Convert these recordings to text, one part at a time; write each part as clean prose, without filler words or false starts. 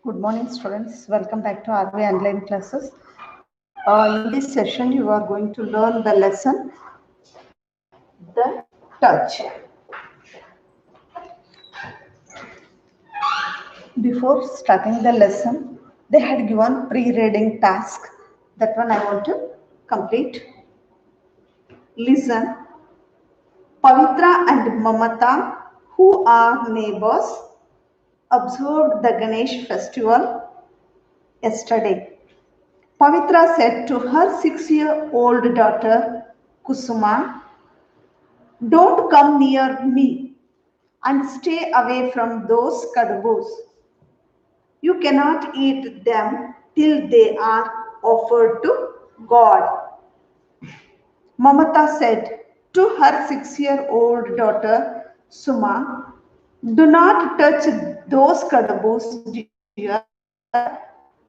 Good morning, students. Welcome back to RV Online Classes. In this session, you are going to learn the lesson, the touch. Before starting the lesson, they had given pre-reading task. That one I want to complete. Listen. Pavitra and Mamata, who are neighbors, observed the Ganesh festival yesterday. Pavitra said to her 6-year-old daughter Kusuma, "Don't come near me and stay away from those kadabos. You cannot eat them till they are offered to God." Mamata said to her 6-year-old daughter Suma, "Do not touch those kadabos, dear,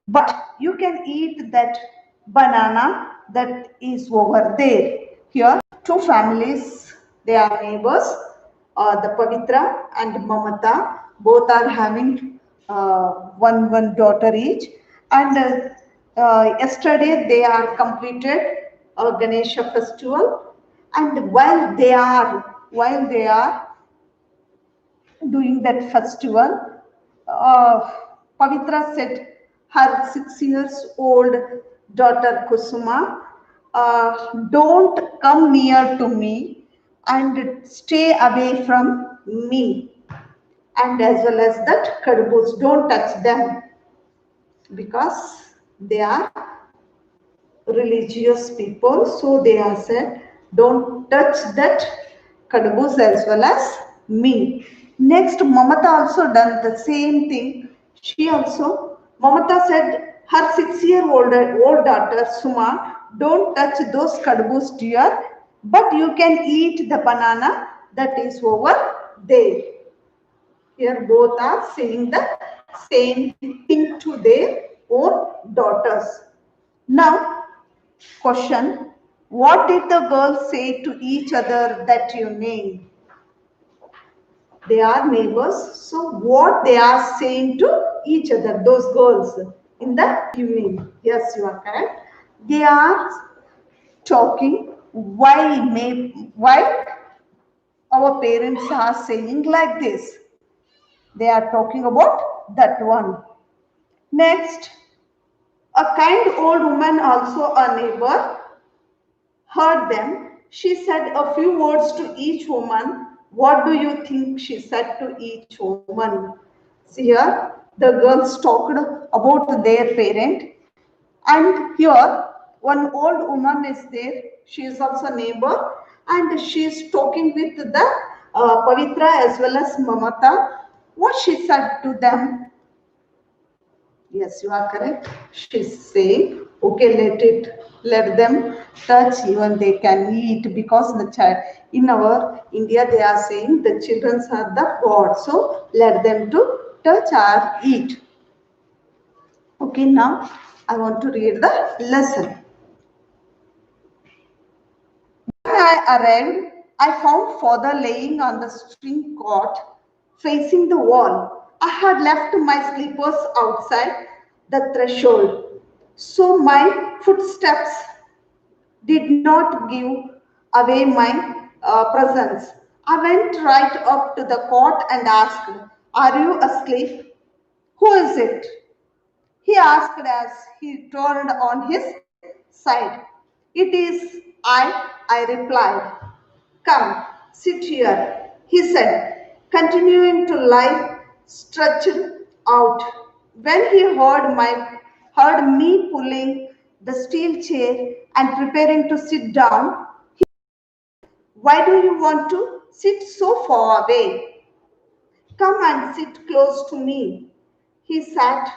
but you can eat that banana that is over there." Here, two families, they are neighbors. The Pavitra and Mamata, both are having one daughter each. And yesterday they are completed a Ganesha festival. And while they are doing that festival, Pavitra said her 6 years old daughter Kusuma, "Don't come near to me and stay away from me." And as well as that kadabos, don't touch them because they are religious people. So they are said, don't touch that kadabos as well as me. Next, Mamata also done the same thing. Mamata said her 6-year-old daughter Suma, "Don't touch those kadabos, dear, but you can eat the banana that is over there." Here both are saying the same thing to their own daughters. Now, question: what did the girls say to each other that you named? They are neighbors. So what they are saying to each other, those girls, in the evening? Yes, you are correct. They are talking why our parents are saying like this. They are talking about that one. Next, a kind old woman, also a neighbor, heard them. She said a few words to each woman. What do you think she said to each woman? See here, the girls talked about their parent, and here one old woman is there. She is also a neighbor, and she is talking with the Pavitra as well as Mamata. What she said to them? Yes, you are correct. She's saying, okay, let them touch, even they can eat, because the child in our India they are saying the children are the God. So let them to touch or eat. Okay, now I want to read the lesson. When I arrived, I found father laying on the string cot facing the wall. I had left my slippers outside the threshold, so my footsteps did not give away my presence. I went right up to the cot and asked, "Are you asleep?" "Who is it?" he asked as he turned on his side. "It is I replied. "Come, sit here," he said, continuing to lie stretched out. When he heard me pulling the steel chair and preparing to sit down, "Why do you want to sit so far away? Come and sit close to me." He sat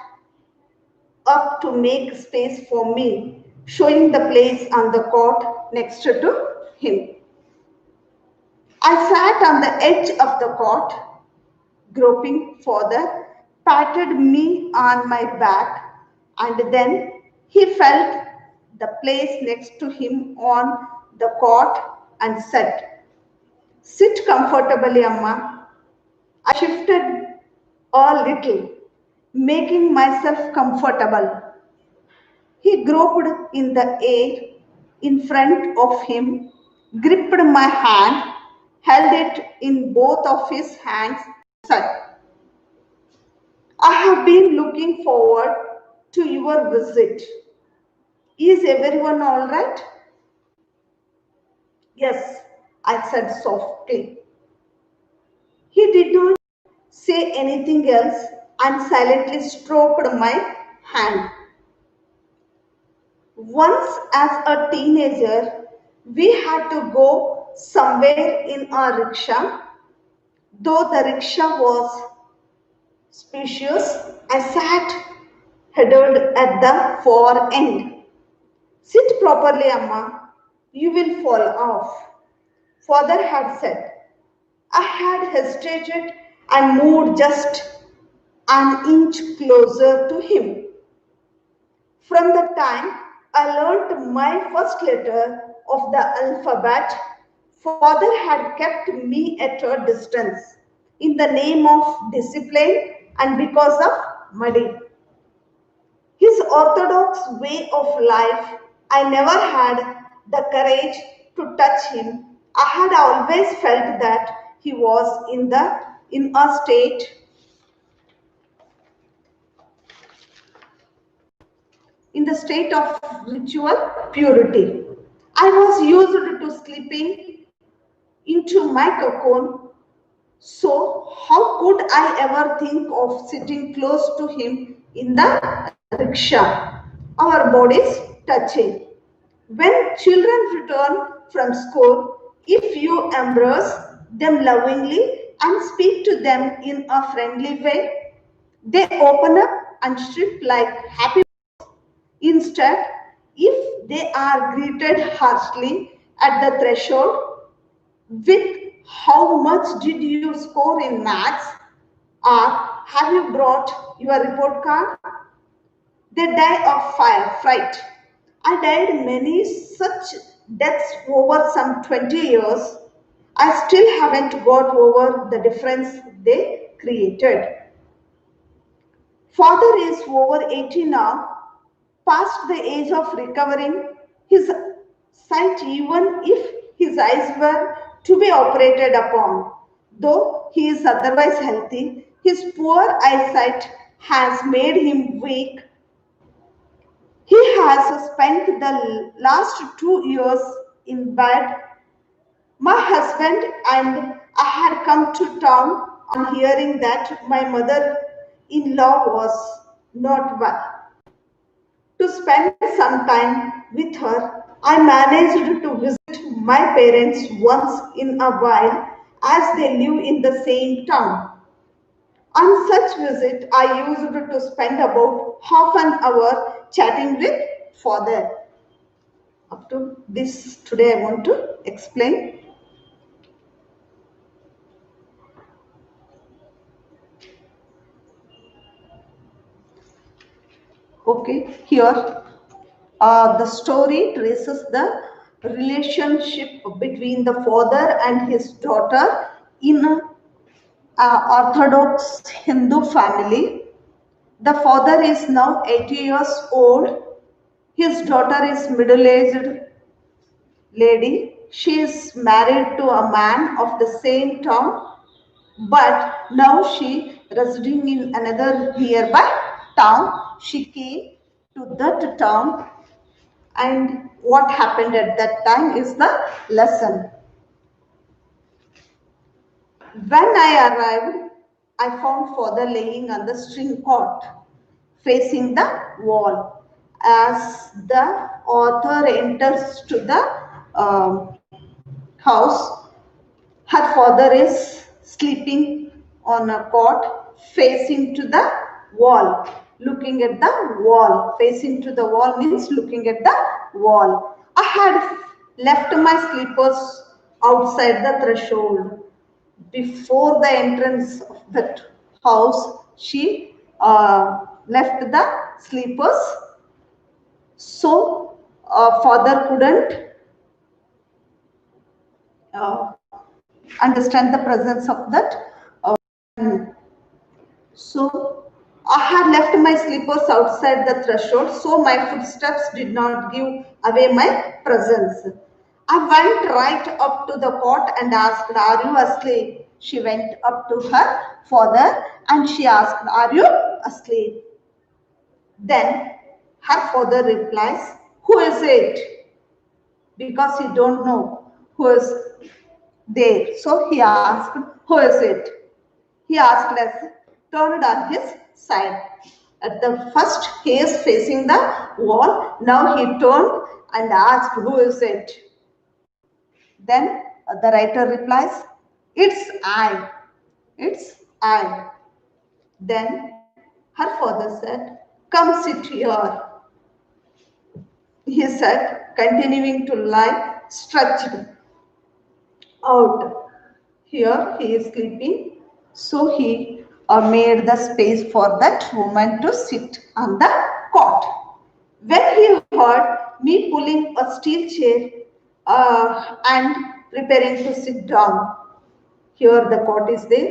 up to make space for me, showing the place on the cot next to him. I sat on the edge of the cot, groping further, patted me on my back, and then he felt the place next to him on the cot and said, "Sit comfortably, Amma." I shifted a little, making myself comfortable. He groped in the air in front of him, gripped my hand, held it in both of his hands, said, I have been looking forward to your visit. Is everyone all right? Yes, I said softly. He did not say anything else and silently stroked my hand. Once, as a teenager, we had to go somewhere in our rickshaw. Though the rickshaw was spacious, I sat huddled at the far end. Sit properly, Amma. You will fall off. Father had said. I had hesitated and moved just an inch closer to him. From the time I learnt my first letter of the alphabet, Father had kept me at a distance in the name of discipline and because of Muddy. His orthodox way of life, I never had the courage to touch him. I had always felt that he was in a state in the state of ritual purity. I was used to sleeping into my cocoon, so how could I ever think of sitting close to him in the rickshaw, our bodies touching? When children return from school, if you embrace them lovingly and speak to them in a friendly way, they open up and strip like happy. Instead, if they are greeted harshly at the threshold with how much did you score in maths or have you brought your report card, they die of fire, fright. I died many such deaths over some 20 years. I still haven't got over the difference they created. Father is over 80 now, past the age of recovering his sight, even if his eyes were to be operated upon. Though he is otherwise healthy, his poor eyesight has made him weak. He has spent the last 2 years in bed. My husband and I had come to town on hearing that my mother in law was not well. To spend some time with her, I managed to visit my parents once in a while as they live in the same town. On such visit, I used to spend about half an hour chatting with father. Up to this today I want to explain. Okay, here the story traces the relationship between the father and his daughter in a Orthodox Hindu family. The father is now 80 years old. His daughter is middle-aged lady. She is married to a man of the same town, but now she residing in another nearby town. She came to that town, and what happened at that time is the lesson. When I arrived, I found father laying on the string cot, facing the wall. As the author enters to the house, her father is sleeping on a cot, facing to the wall, looking at the wall. Facing to the wall means looking at the wall. I had left my slippers outside the threshold. Before the entrance of that house, she left the sleepers, so father couldn't uh, understand the presence of that. So I had my slippers outside the threshold, so my footsteps did not give away my presence. I went right up to the cot and asked, "Are you asleep?" She went up to her father and she asked, "Are you asleep?" Then her father replies, "Who is it?" Because he don't know who is there. So he asked, "Who is it?" He asked less, turned on his side. At the first, he is facing the wall. Now he turned and asked, "Who is it?" Then the writer replies, "It's I. It's I." Then her father said, "Come sit here." He said, continuing to lie stretched out. Here he is sleeping. So he made the space for that woman to sit on the cot. When he heard me pulling a steel chair and preparing to sit down, here the cot is there.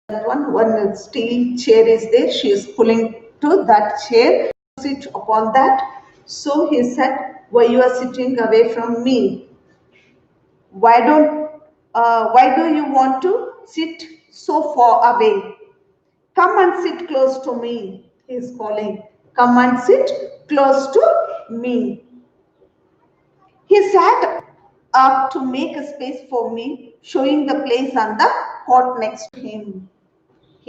That one steel chair is there. She is pulling to that chair to sit upon that. So he said, "Why you are sitting away from me? Why do you want to sit so far away? Come and sit close to me." He is calling. "Come and sit close to me." He sat up to make a space for me, showing the place on the cot next to him.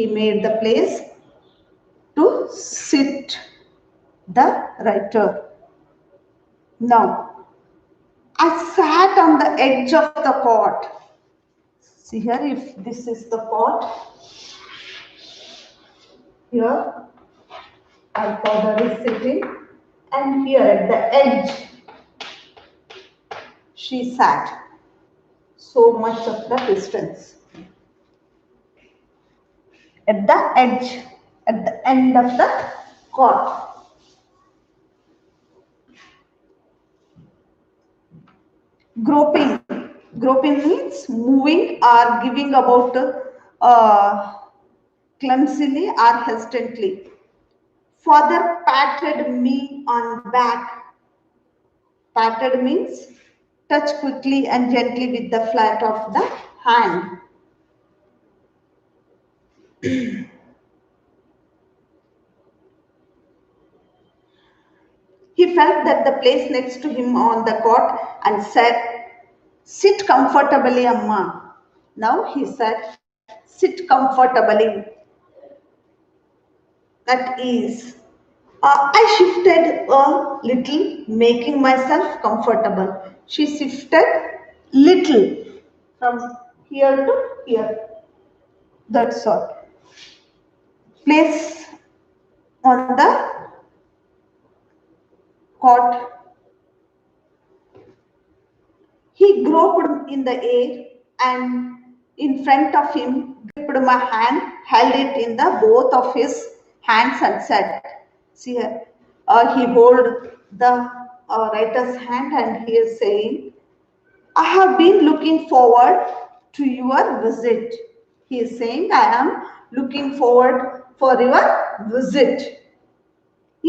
He made the place to sit the writer. Now, I sat on the edge of the cot. See here, if this is the cot, here our father is sitting, and here at the edge she sat. So much of the distance. At the edge, at the end of the cot. Groping. Groping means moving or giving about clumsily or hesitantly. Father patted me on back. Patted means touch quickly and gently with the flat of the hand. He felt that the place next to him on the cot and said, "Sit comfortably, Amma." Now he said, "Sit comfortably." That is, I shifted a little, making myself comfortable. She shifted little from here to here. That's all. Place on the cot. He groped in the air and in front of him gripped my hand, held it in the both of his hands and said, "See here." He hold the writer's hand and he is saying, "I have been looking forward to your visit." He is saying, "I am looking forward for your visit."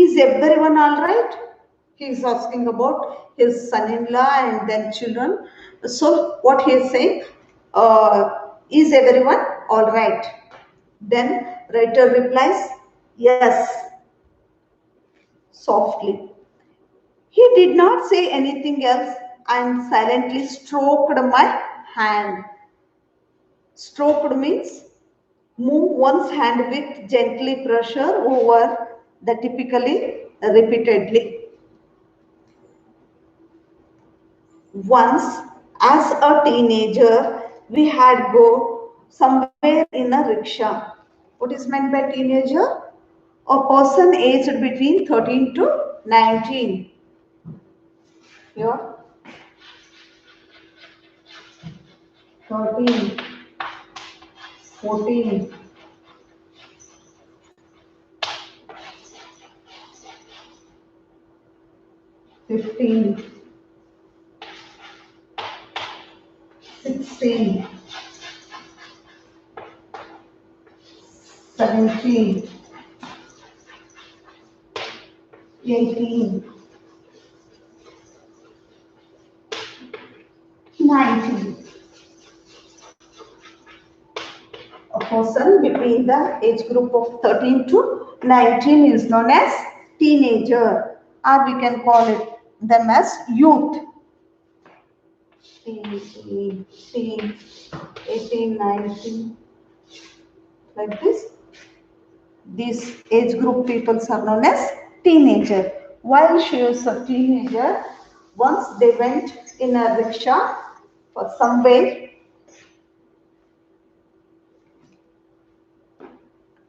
Is everyone all right? He is asking about his son-in-law and then children. So what he is saying, is everyone all right? Then writer replies, "Yes," softly. He did not say anything else and silently stroked my hand. Stroked means move one's hand with gently pressure over the typically repeatedly. Once, as a teenager, we had go somewhere in a rickshaw. What is meant by teenager? A person aged between 13 to 19. Here, 13, 14, 15, 16, 17, 18, 19. A person between the age group of 13 to 19 is known as teenager, or we can call it them as youth. 18, 19, like this. These age group peoples are known as teenager. While she was a teenager, once they went in a rickshaw for somewhere.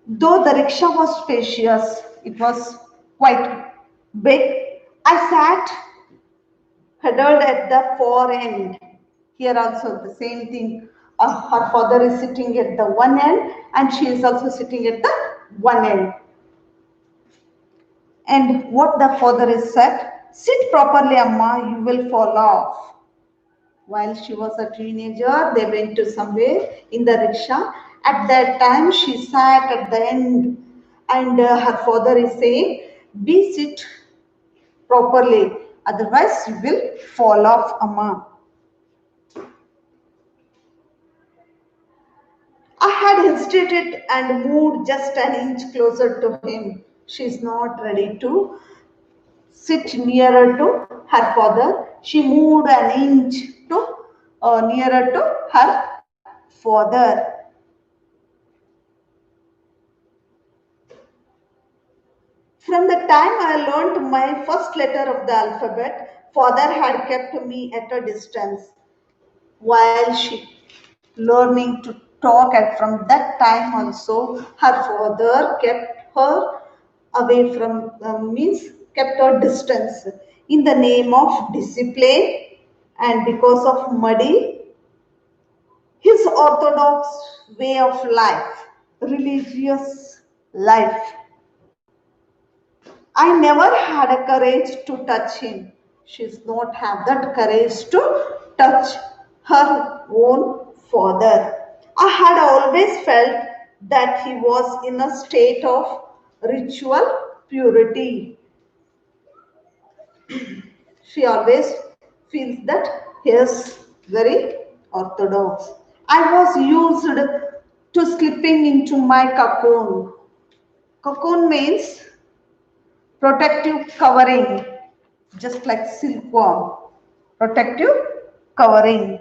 Though the rickshaw was spacious, it was quite big. I sat huddled at the far end. Here also the same thing. Her father is sitting at the one end and she is also sitting at the one end. And what the father is said, sit properly, Amma, you will fall off. While she was a teenager, they went to somewhere in the rickshaw. At that time, she sat at the end, and her father is saying, be sit properly, otherwise you will fall off, Amma. I had hesitated and moved just an inch closer to him. She is not ready to sit nearer to her father. She moved an inch to nearer to her father. From the time I learned my first letter of the alphabet, father had kept me at a distance. While she learning to talk, and from that time also, her father kept her away from, means kept her distance in the name of discipline and because of Muddy, his orthodox way of life, religious life. I never had a courage to touch him. She does not have that courage to touch her own father. I had always felt that he was in a state of ritual purity. She always feels that he is very orthodox. I was used to slipping into my cocoon. Cocoon means protective covering, just like silkworm. Protective covering.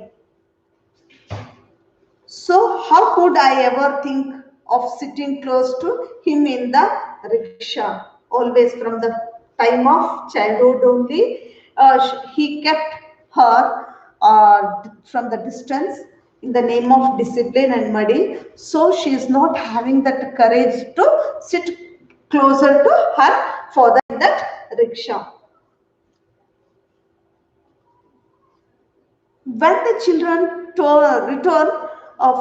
So, how could I ever think of sitting close to him in the rickshaw? Always from the time of childhood only, he kept her from the distance in the name of discipline and Muddy. So, she is not having that courage to sit closer to her father in that rickshaw. When the children return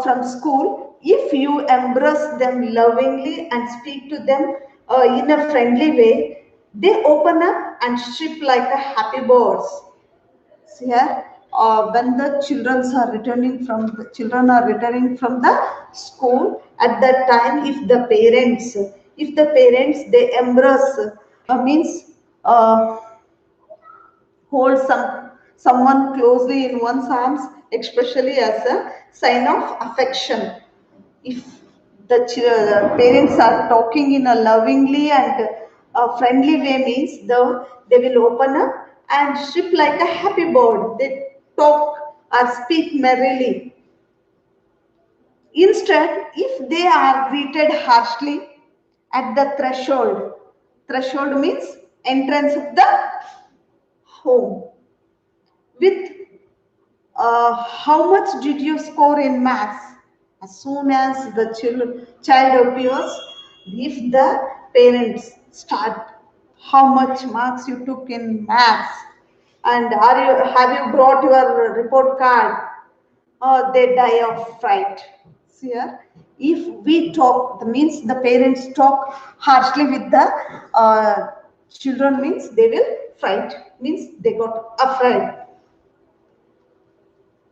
from school, if you embrace them lovingly and speak to them in a friendly way, they open up and strip like a happy birds. See here, when the children are returning from the school, at that time, if the parents they embrace, means. Hold someone closely in one's arms, especially as a sign of affection. If the parents are talking in a lovingly and a friendly way, means they will open up and strip like a happy bird. They talk or speak merrily. Instead, if they are greeted harshly at the threshold means entrance of the home with how much did you score in maths? As soon as the child appears, if the parents start how much marks you took in maths and have you brought your report card, they die of fright. See here, if we talk, the means the parents talk harshly with the children, means they will fright, means they got afraid.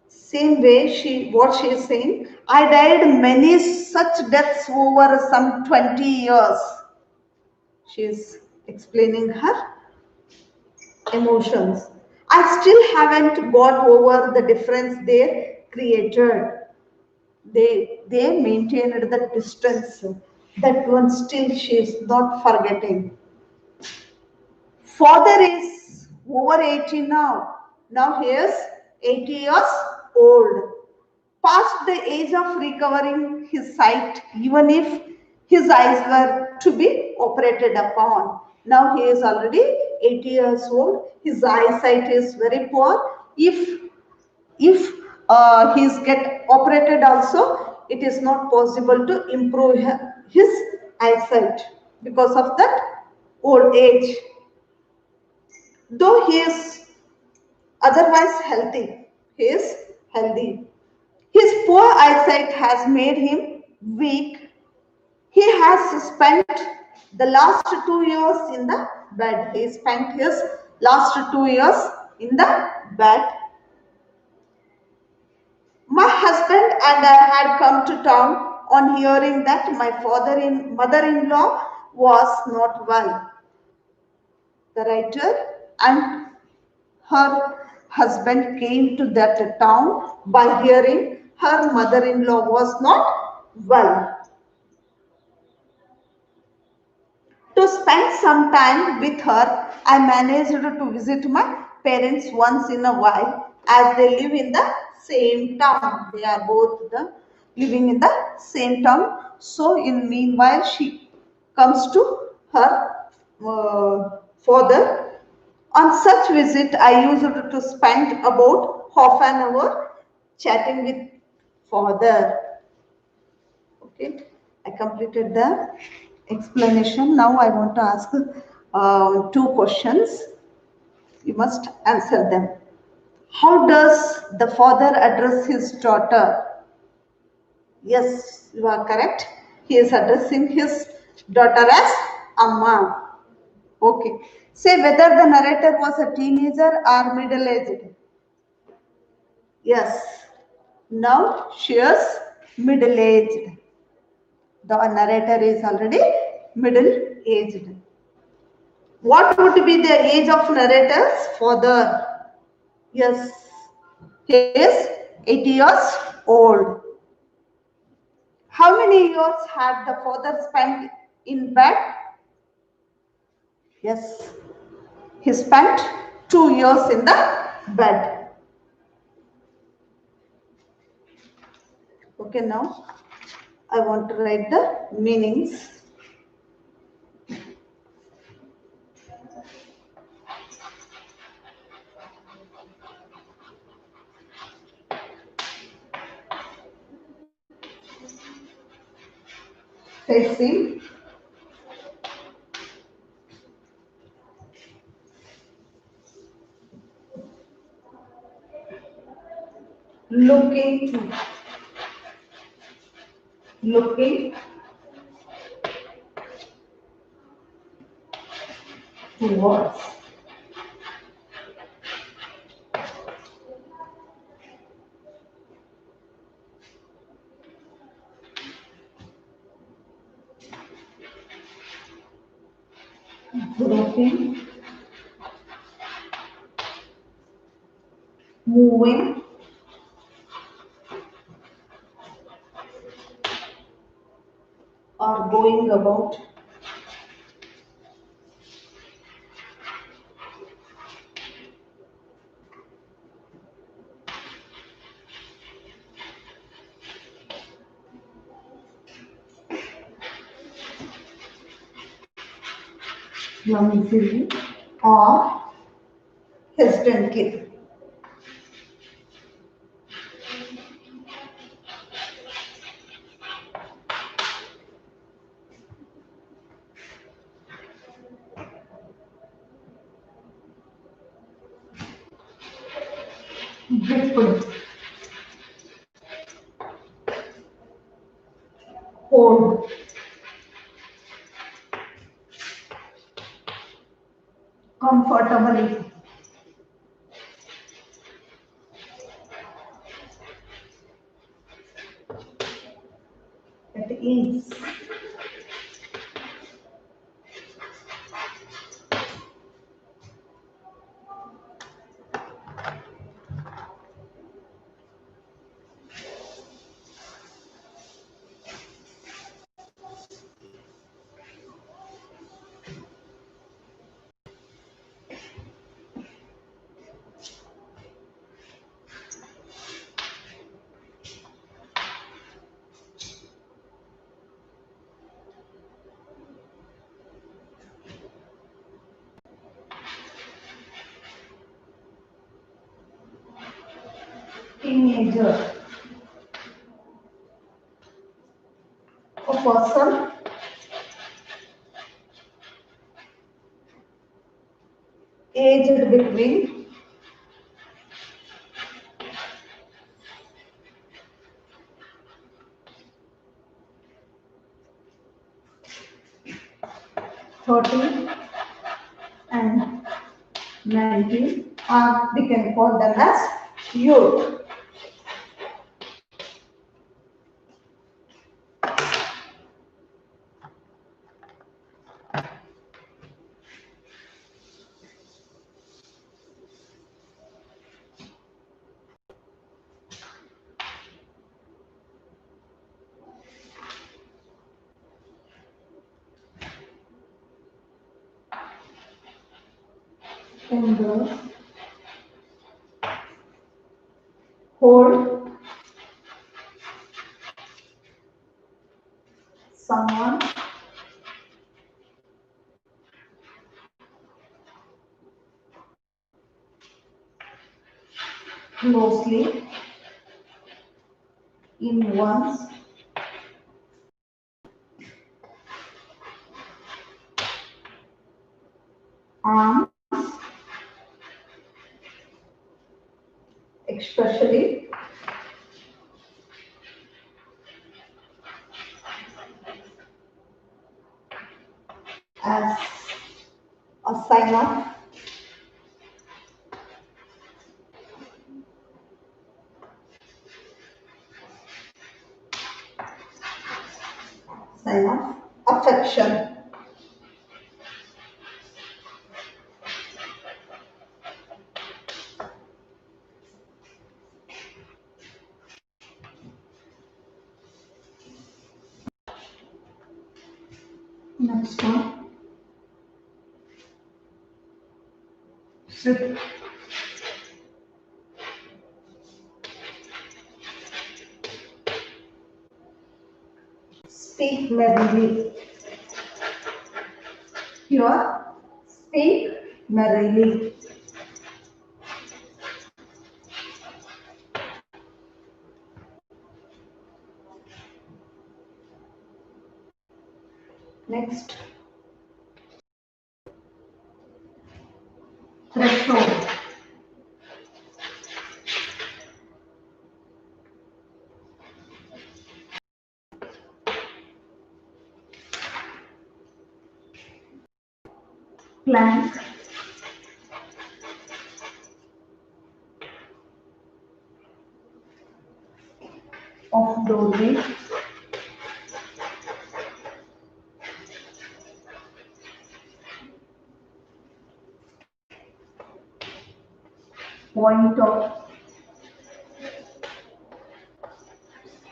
Same way, what she is saying, I died many such deaths over some 20 years. She is explaining her emotions. I still haven't got over the difference they created. They maintained the distance. That one still she is not forgetting. Father is over 80 now. Now he is 80 years old. Past the age of recovering his sight, even if his eyes were to be operated upon. Now he is already 80 years old. His eyesight is very poor. If he's get operated also, it is not possible to improve his eyesight because of that old age. Though he is otherwise healthy, he is healthy. His poor eyesight has made him weak. He has spent the last 2 years in the bed. He spent his last 2 years in the bed. My husband and I had come to town on hearing that my mother-in-law was not well. The writer and her husband came to that town by hearing her mother-in-law was not well. To spend some time with her, I managed to visit my parents once in a while as they live in the same town. They are living in the same town. So, in meanwhile, she comes to her father. On such visit, I used to spend about half an hour chatting with father. Okay, I completed the explanation. Now I want to ask two questions. You must answer them. How does the father address his daughter? Yes, you are correct. He is addressing his daughter as Amma. Okay. Say whether the narrator was a teenager or middle aged. Yes. Now she is middle aged. The narrator is already middle aged. What would be the age of narrator's father? Yes, he is 80 years old. How many years had the father spent in bed? Yes, he spent 2 years in the bed. Okay, now I want to write the meanings. Facing, looking, looking towards. Groping, moving, or going about. Clumsily or hesitantly. Grip, hold, comfortably, at ease, teenager, a person aged between 30 and 90, or we can call them as youth. In the hold someone closely in one's arms, especially as a sign of affection. Next one, sit, speak merrily. Here, speak merrily. Next, threshold. Plank, of doorway, point of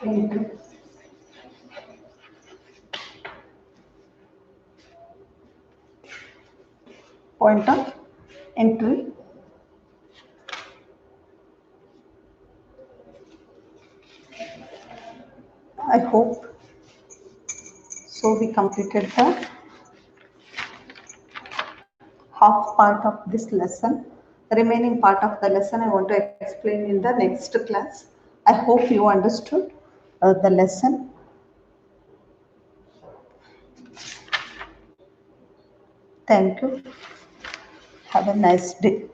entry. Point of entry. I hope so. We completed the half part of this lesson. The remaining part of the lesson I want to explain in the next class. I hope you understood the lesson. Thank you. Have a nice day.